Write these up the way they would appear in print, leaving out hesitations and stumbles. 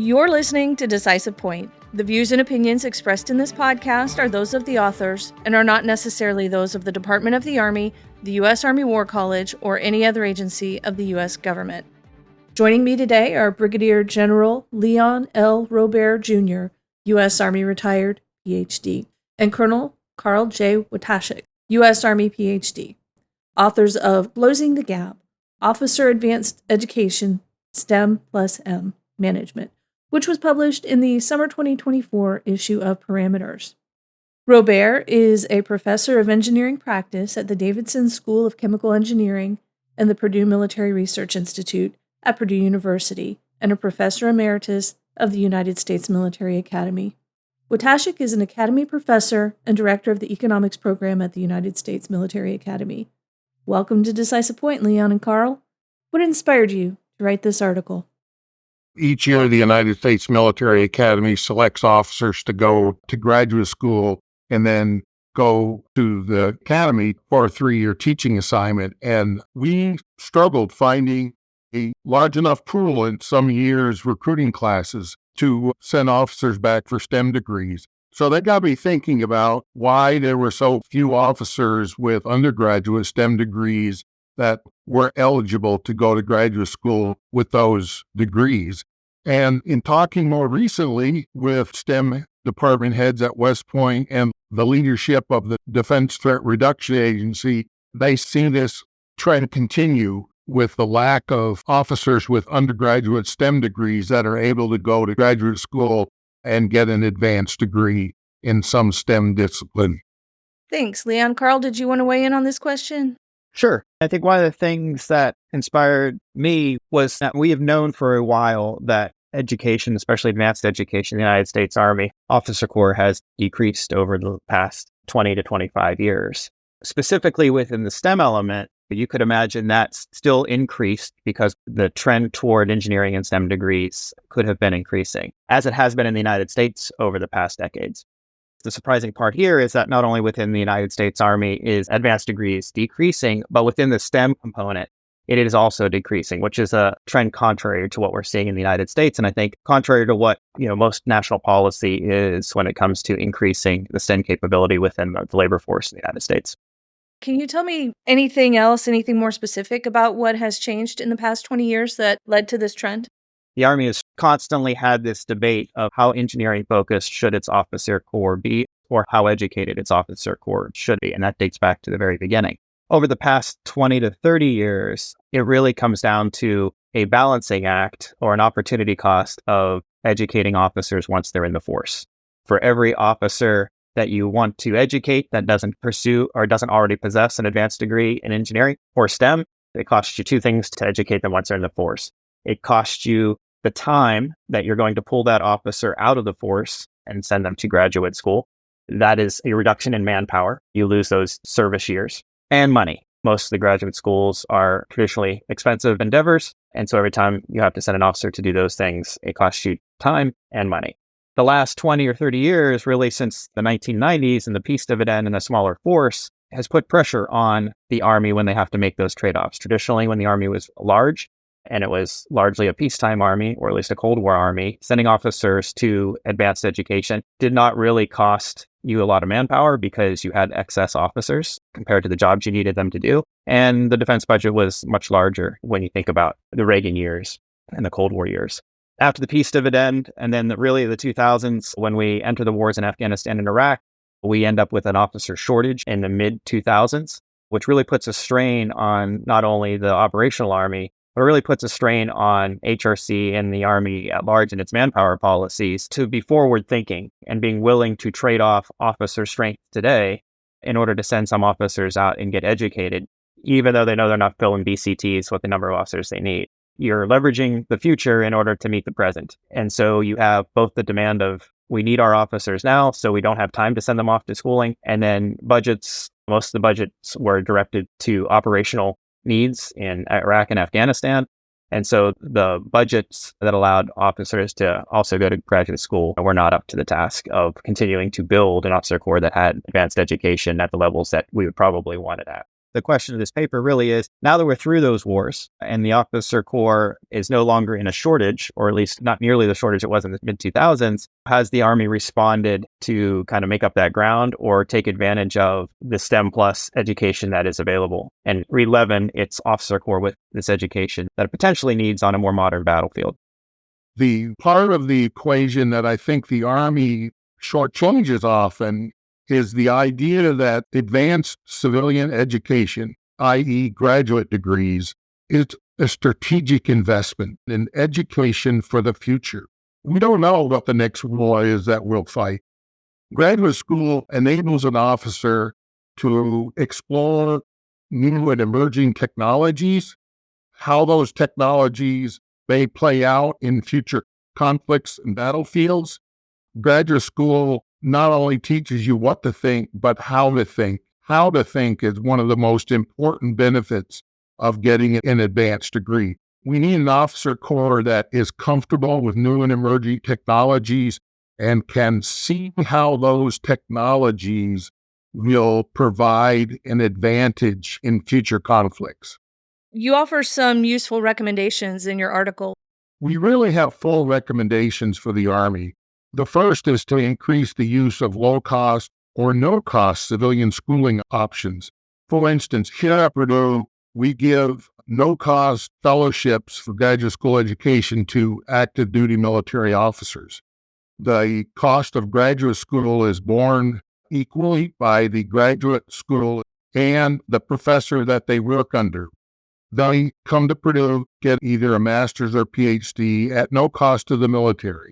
You're listening to Decisive Point. The views and opinions expressed in this podcast are those of the authors and are not necessarily those of the Department of the Army, the U.S. Army War College, or any other agency of the U.S. government. Joining me today are Brigadier General Leon L. Robert Jr., U.S. Army retired, Ph.D., and Colonel Carl J. Wojt, U.S. Army Ph.D., authors of Closing the Gap, Officer Advanced Education, STEM+M Management, which was published in the summer 2024 issue of Parameters. Robert is a professor of engineering practice at the Davidson School of Chemical Engineering and the Purdue Military Research Institute at Purdue University, and a professor emeritus of the United States Military Academy. Wojt is an Academy professor and director of the economics program at the United States Military Academy. Welcome to Decisive Point, Leon and Carl. What inspired you to write this article? Each year, the United States Military Academy selects officers to go to graduate school and then go to the academy for a 3-year teaching assignment. And we struggled finding a large enough pool in some years' recruiting classes to send officers back for STEM degrees. So that got me thinking about why there were so few officers with undergraduate STEM degrees that were eligible to go to graduate school with those degrees. And in talking more recently with STEM department heads at West Point and the leadership of the Defense Threat Reduction Agency, they see this trend continue with the lack of officers with undergraduate STEM degrees that are able to go to graduate school and get an advanced degree in some STEM discipline. Thanks, Leon. Carl, did you want to weigh in on this question? Sure. I think one of the things that inspired me was that we have known for a while that education, especially advanced education in the United States Army Officer Corps, has decreased over the past 20 to 25 years. Specifically within the STEM element, you could imagine that's still increased because the trend toward engineering and STEM degrees could have been increasing, as it has been in the United States over the past decades. The surprising part here is that not only within the United States Army is advanced degrees decreasing, but within the STEM component, it is also decreasing, which is a trend contrary to what we're seeing in the United States. And I think contrary to what most national policy is when it comes to increasing the STEM capability within the labor force in the United States. Can you tell me anything else, anything more specific about what has changed in the past 20 years that led to this trend? The Army has constantly had this debate of how engineering focused should its officer corps be, or how educated its officer corps should be. And that dates back to the very beginning. Over the past 20 to 30 years, it really comes down to a balancing act or an opportunity cost of educating officers once they're in the force. For every officer that you want to educate that doesn't pursue or doesn't already possess an advanced degree in engineering or STEM, it costs you two things to educate them once they're in the force. It costs you the time that you're going to pull that officer out of the force and send them to graduate school. That is a reduction in manpower. You lose those service years and money. Most of the graduate schools are traditionally expensive endeavors. And so every time you have to send an officer to do those things, it costs you time and money. The last 20 or 30 years, really since the 1990s and the peace dividend and a smaller force, has put pressure on the Army when they have to make those trade-offs. Traditionally, when the Army was large, and it was largely a peacetime army, or at least a Cold War army, sending officers to advanced education did not really cost you a lot of manpower because you had excess officers compared to the jobs you needed them to do. And the defense budget was much larger when you think about the Reagan years and the Cold War years. After the peace dividend, and then really the 2000s, when we enter the wars in Afghanistan and Iraq, we end up with an officer shortage in the mid-2000s, which really puts a strain on not only the operational Army, but it really puts a strain on HRC and the Army at large and its manpower policies to be forward thinking and being willing to trade off officer strength today in order to send some officers out and get educated, even though they know they're not filling BCTs with the number of officers they need. You're leveraging the future in order to meet the present. And so you have both the demand of we need our officers now, so we don't have time to send them off to schooling. And then budgets, most of the budgets were directed to operational needs in Iraq and Afghanistan. And so the budgets that allowed officers to also go to graduate school were not up to the task of continuing to build an officer corps that had advanced education at the levels that we would probably want it at. The question of this paper really is, now that we're through those wars and the officer corps is no longer in a shortage, or at least not nearly the shortage it was in the mid-2000s, has the Army responded to kind of make up that ground or take advantage of the STEM plus education that is available and re-leaven its officer corps with this education that it potentially needs on a more modern battlefield? The part of the equation that I think the Army shortchanges often is the idea that advanced civilian education, i.e. graduate degrees, is a strategic investment in education for the future. We don't know what the next war is that we'll fight. Graduate school enables an officer to explore new and emerging technologies, how those technologies may play out in future conflicts and battlefields. Graduate school not only teaches you what to think, but how to think. How to think is one of the most important benefits of getting an advanced degree. We need an officer corps that is comfortable with new and emerging technologies and can see how those technologies will provide an advantage in future conflicts. You offer some useful recommendations in your article. We really have full recommendations for the Army. The first is to increase the use of low-cost or no-cost civilian schooling options. For instance, here at Purdue, we give no-cost fellowships for graduate school education to active duty military officers. The cost of graduate school is borne equally by the graduate school and the professor that they work under. They come to Purdue, get either a master's or PhD at no cost to the military.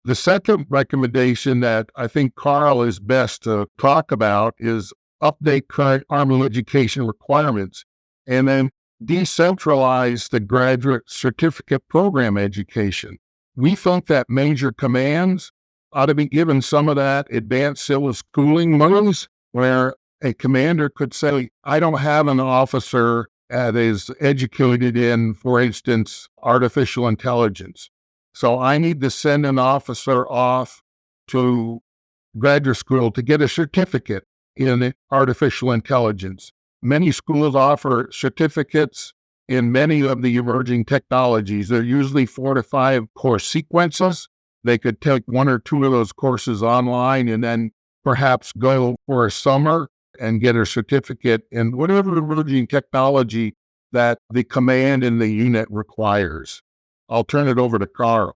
The second recommendation that I think COL is best to talk about is update current Army education requirements and then decentralize the graduate certificate program education. We think that major commands ought to be given some of that advanced civil schooling monies where a commander could say, I don't have an officer that is educated in, for instance, artificial intelligence. So I need to send an officer off to graduate school to get a certificate in artificial intelligence. Many schools offer certificates in many of the emerging technologies. They're usually 4 to 5 course sequences. They could take 1 or 2 of those courses online and then perhaps go for a summer and get a certificate in whatever emerging technology that the command in the unit requires. I'll turn it over to Carl.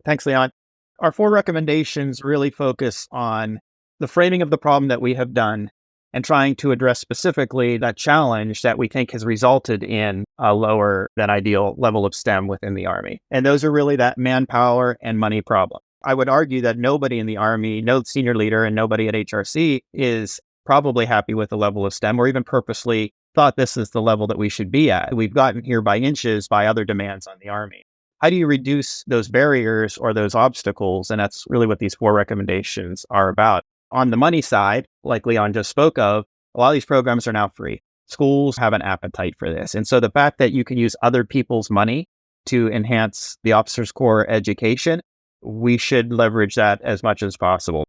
Thanks, Leon. Our 4 recommendations really focus on the framing of the problem that we have done and trying to address specifically that challenge that we think has resulted in a lower than ideal level of STEM within the Army. And those are really that manpower and money problem. I would argue that nobody in the Army, no senior leader and nobody at HRC is probably happy with the level of STEM or even purposely thought this is the level that we should be at. We've gotten here by inches by other demands on the Army. How do you reduce those barriers or those obstacles? And that's really what these 4 recommendations are about. On the money side, like Leon just spoke of, a lot of these programs are now free. Schools have an appetite for this. And so the fact that you can use other people's money to enhance the officers' corps education, we should leverage that as much as possible.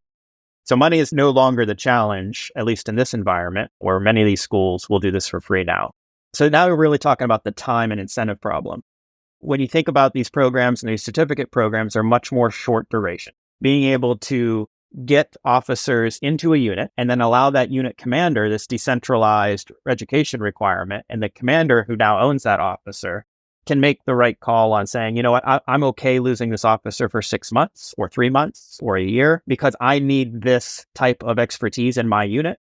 So money is no longer the challenge, at least in this environment, where many of these schools will do this for free now. So now we're really talking about the time and incentive problem. When you think about these programs and these certificate programs are much more short duration. Being able to get officers into a unit and then allow that unit commander this decentralized education requirement, and the commander who now owns that officer can make the right call on saying, you know what, I'm okay losing this officer for 6 months or 3 months or a year because I need this type of expertise in my unit.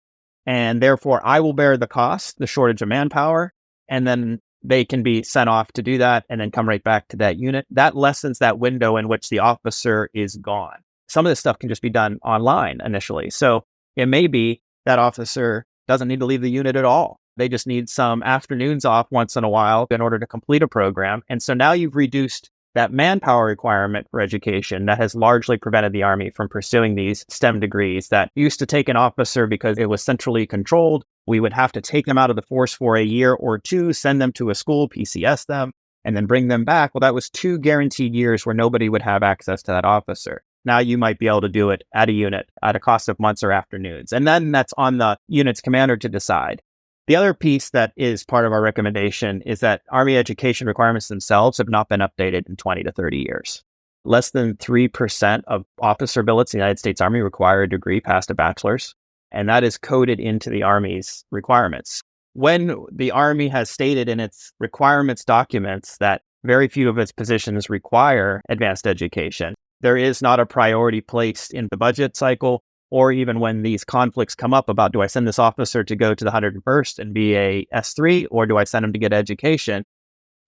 And therefore I will bear the cost, the shortage of manpower, and then they can be sent off to do that and then come right back to that unit. That lessens that window in which the officer is gone. Some of this stuff can just be done online initially. So it may be that officer doesn't need to leave the unit at all. They just need some afternoons off once in a while in order to complete a program. And so now you've reduced that manpower requirement for education that has largely prevented the Army from pursuing these STEM degrees that used to take an officer because it was centrally controlled. We would have to take them out of the force for a year or 2, send them to a school, PCS them, and then bring them back. Well, that was 2 guaranteed years where nobody would have access to that officer. Now you might be able to do it at a unit at a cost of months or afternoons. And then that's on the unit's commander to decide. The other piece that is part of our recommendation is that Army education requirements themselves have not been updated in 20 to 30 years. Less than 3% of officer billets in the United States Army require a degree past a bachelor's, and that is coded into the Army's requirements. When the Army has stated in its requirements documents that very few of its positions require advanced education, there is not a priority placed in the budget cycle, or even when these conflicts come up about, do I send this officer to go to the 101st and be a S3, or do I send him to get education?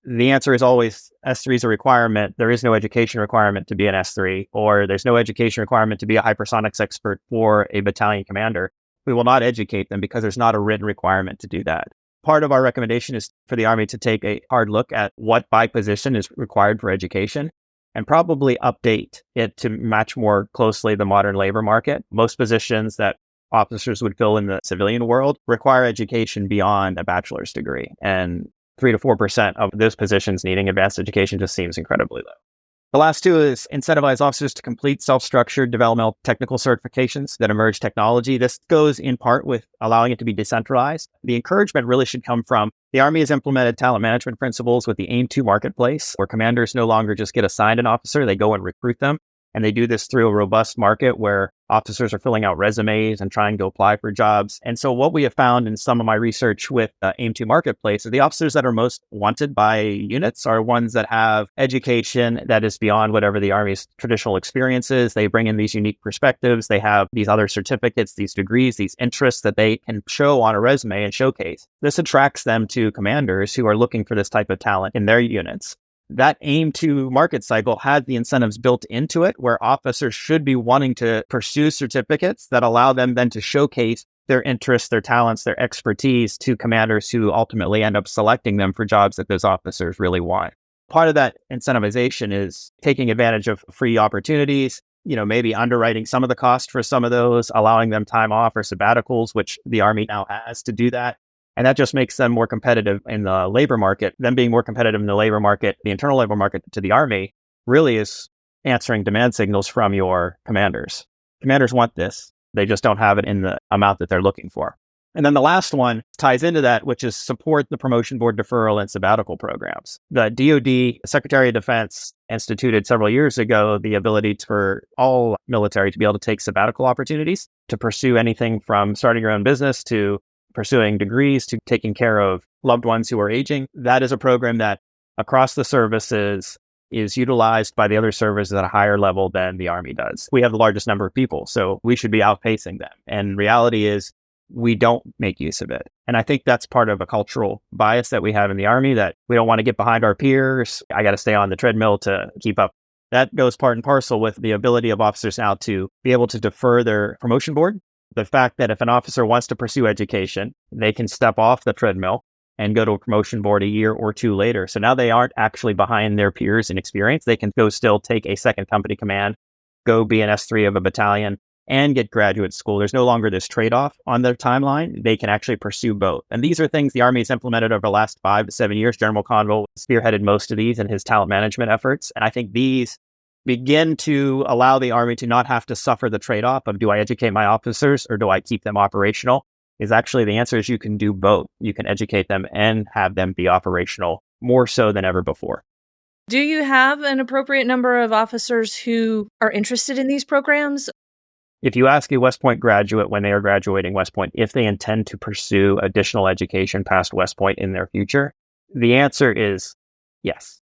The answer is always S3 is a requirement. There is no education requirement to be an S3, or there's no education requirement to be a hypersonics expert for a battalion commander. We will not educate them because there's not a written requirement to do that. Part of our recommendation is for the Army to take a hard look at what by position is required for education and probably update it to match more closely the modern labor market. Most positions that officers would fill in the civilian world require education beyond a bachelor's degree. And 3 to 4% of those positions needing advanced education just seems incredibly low. The last two is incentivize officers to complete self-structured developmental technical certifications that emerge technology. This goes in part with allowing it to be decentralized. The encouragement really should come from the Army has implemented talent management principles with the AIM-2 marketplace, where commanders no longer just get assigned an officer, they go and recruit them. And they do this through a robust market where officers are filling out resumes and trying to apply for jobs. And so what we have found in some of my research with AIM-2 Marketplace is the officers that are most wanted by units are ones that have education that is beyond whatever the Army's traditional experience is. They bring in these unique perspectives. They have these other certificates, these degrees, these interests that they can show on a resume and showcase. This attracts them to commanders who are looking for this type of talent in their units. That AIM-2 market cycle had the incentives built into it where officers should be wanting to pursue certificates that allow them then to showcase their interests, their talents, their expertise to commanders who ultimately end up selecting them for jobs that those officers really want. Part of that incentivization is taking advantage of free opportunities, maybe underwriting some of the cost for some of those, allowing them time off or sabbaticals, which the Army now has to do that. And that just makes them more competitive in the labor market. Them being more competitive in the labor market, the internal labor market to the Army really is answering demand signals from your commanders. Commanders want this. They just don't have it in the amount that they're looking for. And then the last one ties into that, which is support the promotion board deferral and sabbatical programs. The DoD, Secretary of Defense, instituted several years ago the ability for all military to be able to take sabbatical opportunities to pursue anything from starting your own business to pursuing degrees to taking care of loved ones who are aging. That is a program that across the services is utilized by the other services at a higher level than the Army does. We have the largest number of people, so we should be outpacing them. And reality is we don't make use of it. And I think that's part of a cultural bias that we have in the Army, that we don't want to get behind our peers. I got to stay on the treadmill to keep up. That goes part and parcel with the ability of officers now to be able to defer their promotion board. The fact that if an officer wants to pursue education, they can step off the treadmill and go to a promotion board a year or two later. So now they aren't actually behind their peers in experience. They can go still take a second company command, go be an S3 of a battalion, and get graduate school. There's no longer this trade-off on their timeline. They can actually pursue both. And these are things the Army has implemented over the last 5 to 7 years. General Conville spearheaded most of these in his talent management efforts. And I think these begin to allow the Army to not have to suffer the trade-off of, do I educate my officers or do I keep them operational? Is actually the answer is you can do both. You can educate them and have them be operational more so than ever before. Do you have an appropriate number of officers who are interested in these programs? If you ask a West Point graduate when they are graduating West Point if they intend to pursue additional education past West Point in their future, the answer is yes.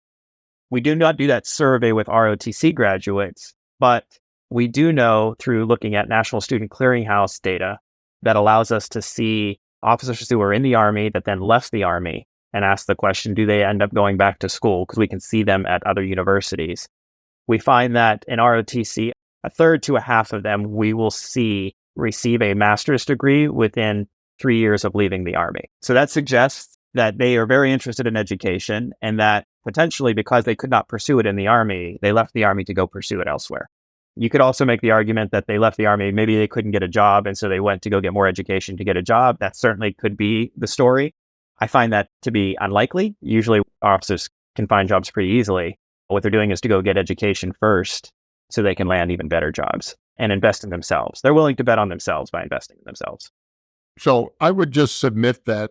We do not do that survey with ROTC graduates, but we do know through looking at National Student Clearinghouse data that allows us to see officers who are in the Army that then left the Army and ask the question, do they end up going back to school? Because we can see them at other universities. We find that in ROTC, a third to a half of them we will see receive a master's degree within 3 years of leaving the Army. So that suggests that they are very interested in education and that potentially because they could not pursue it in the Army, they left the Army to go pursue it elsewhere. You could also make the argument that they left the Army, maybe they couldn't get a job, and so they went to go get more education to get a job. That certainly could be the story. I find that to be unlikely. Usually officers can find jobs pretty easily. What they're doing is to go get education first so they can land even better jobs and invest in themselves. They're willing to bet on themselves by investing in themselves. So I would just submit that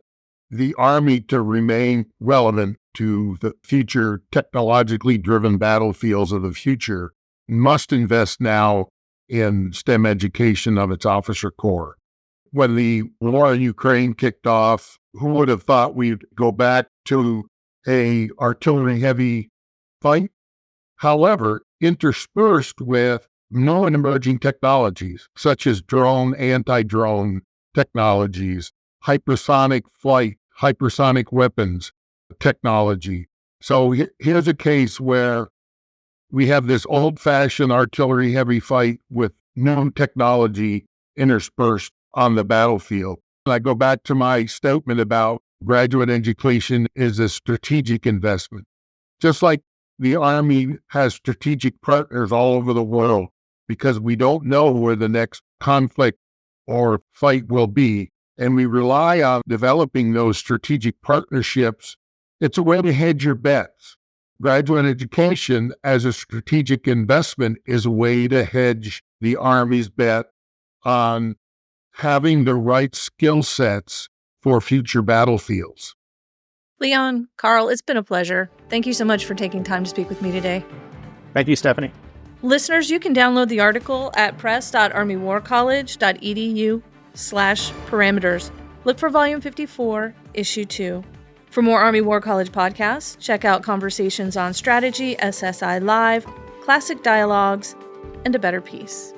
the Army to remain relevant to the future technologically driven battlefields of the future must invest now in STEM education of its officer corps. When the war in Ukraine kicked off, who would have thought we'd go back to a artillery-heavy fight? However, interspersed with new and emerging technologies, such as drone, anti-drone technologies, hypersonic flight, hypersonic weapons technology. So here's a case where we have this old-fashioned artillery-heavy fight with new technology interspersed on the battlefield. I go back to my statement about graduate education is a strategic investment. Just like the Army has strategic partners all over the world, because we don't know where the next conflict or fight will be, and we rely on developing those strategic partnerships. It's a way to hedge your bets. Graduate education as a strategic investment is a way to hedge the Army's bet on having the right skill sets for future battlefields. Leon, Carl, it's been a pleasure. Thank you so much for taking time to speak with me today. Thank you, Stephanie. Listeners, you can download the article at press.armywarcollege.edu/parameters. Look for Volume 54, Issue 2. For more Army War College podcasts, check out Conversations on Strategy, SSI Live, Classic Dialogues, and A Better Peace.